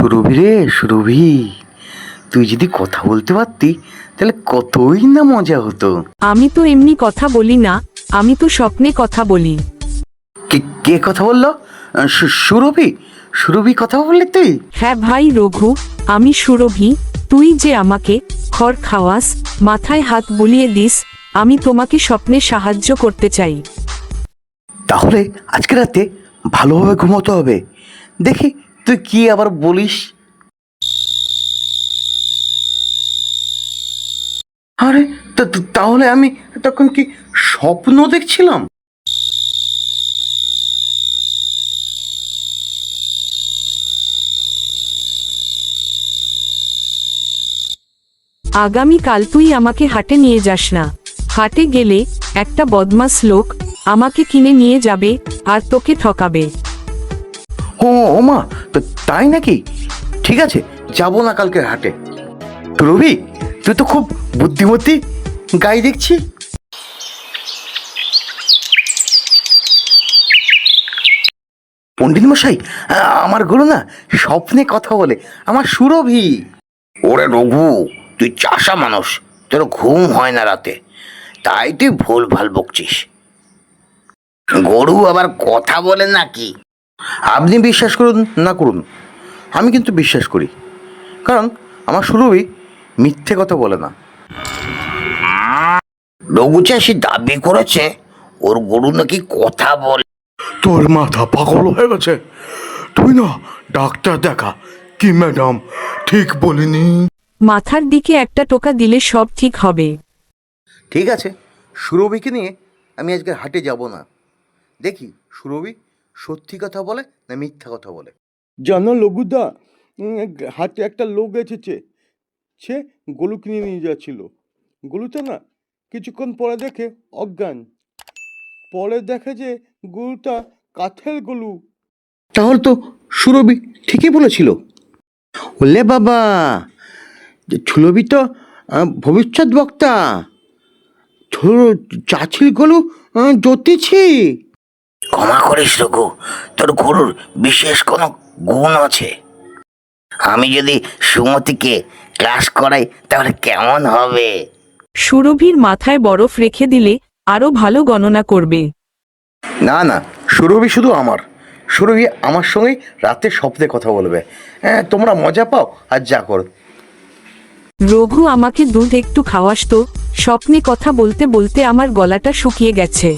সুরভি রে সুরভি, তুই যদি কথা বলতে পারতি তাহলে কতই না মজা হতো। আমি তো এমনি কথা বলি না, আমি তো স্বপ্নে কথা বলি। কে কে কথা বললো? সুরভি? সুরভি কথা বললি তুই? হ্যাঁ ভাই রঘু, আমি সুরভি। তুই যে আমাকে খড় খাওয়াস, মাথায় হাত বুলিয়ে দিস, আমি তোমাকে স্বপ্নে সাহায্য করতে চাই। তাহলে আজকে রাতে ভালোভাবে ঘুমোতে হবে। দেখি তুই কি আবার বলিস। আরে তাহলে আমি তখন কি স্বপ্ন দেখছিলাম? আগামীকাল তুই আমাকে হাটে নিয়ে যাস না। হাটে গেলে একটা বদমাস লোক আমাকে কিনে নিয়ে যাবে আর তোকে ঠকাবে। ও ও মা, তাই নাকি? ঠিক আছে, যাবো না কালকের হাটে। রবি, তুই তো খুব বুদ্ধিমতী গাই দেখছি। পণ্ডিত মশাই, আমার গরু না স্বপ্নে কথা বলে, আমার সুরভি। ওরে রঘু, তুই চাষা মানুষ, তোর ঘুম হয় না রাতে, তাই তুই ভুল ভাল বকছিস। গরু আবার কথা বলে নাকি? আপনি বিশ্বাস করুন না করুন, আমি কিন্তু বিশ্বাস করি, কারণ আমার সুরভি মিথ্যে কথা বলে না। রঘু চাষি দাবি করেছে ওর গরু নাকি কথা বলে। তোর মাথা পাগল হয়ে গেছে? তুই না ডাক্তার দেখা। কি ম্যাডাম ঠিক বলিনি? মাথার দিকে একটা টোকা দিলে সব ঠিক হবে। ঠিক আছে, সুরভিকে নিয়ে আমি আজকে হাটে যাব না। দেখি সুরভি সত্যি কথা বলে না মিথ্যা কথা বলে। জানো লঘুদা, হাতে একটা লোক এসেছে, সে গরু কিনে নিয়ে যাচ্ছিল। গরুটা না কিছুক্ষণ পরে দেখে অজ্ঞান, পরে দেখে যে গরুটা কাঠের গরু। তাহলে তো সুরভি ঠিকই বলেছিল। ওলে বাবা, সুরভি তো ভবিষ্যৎ বক্তা। চাচির গরু জ্যোতিষী। ক্ষমা করিস রঘু, তোর গরুর বিশেষ কোনো গুণ আছে। আমি যদি সুমতিকে ক্লাস করাই তাহলে কেমন হবে? সুরভির মাথায় বরফ রেখে দিলে আরো ভালো গণনা করবে। না না, সুরভি শুধু আমার। সুরভি আমার সঙ্গেই রাতে স্বপ্নে কথা বলবে। হ্যাঁ, তোমরা মজা পাও আর যা করো। রঘু, আমাকে দুধ একটু খাওয়াস তো, স্বপ্নে কথা বলতে বলতে আমার গলাটা শুকিয়ে গেছে।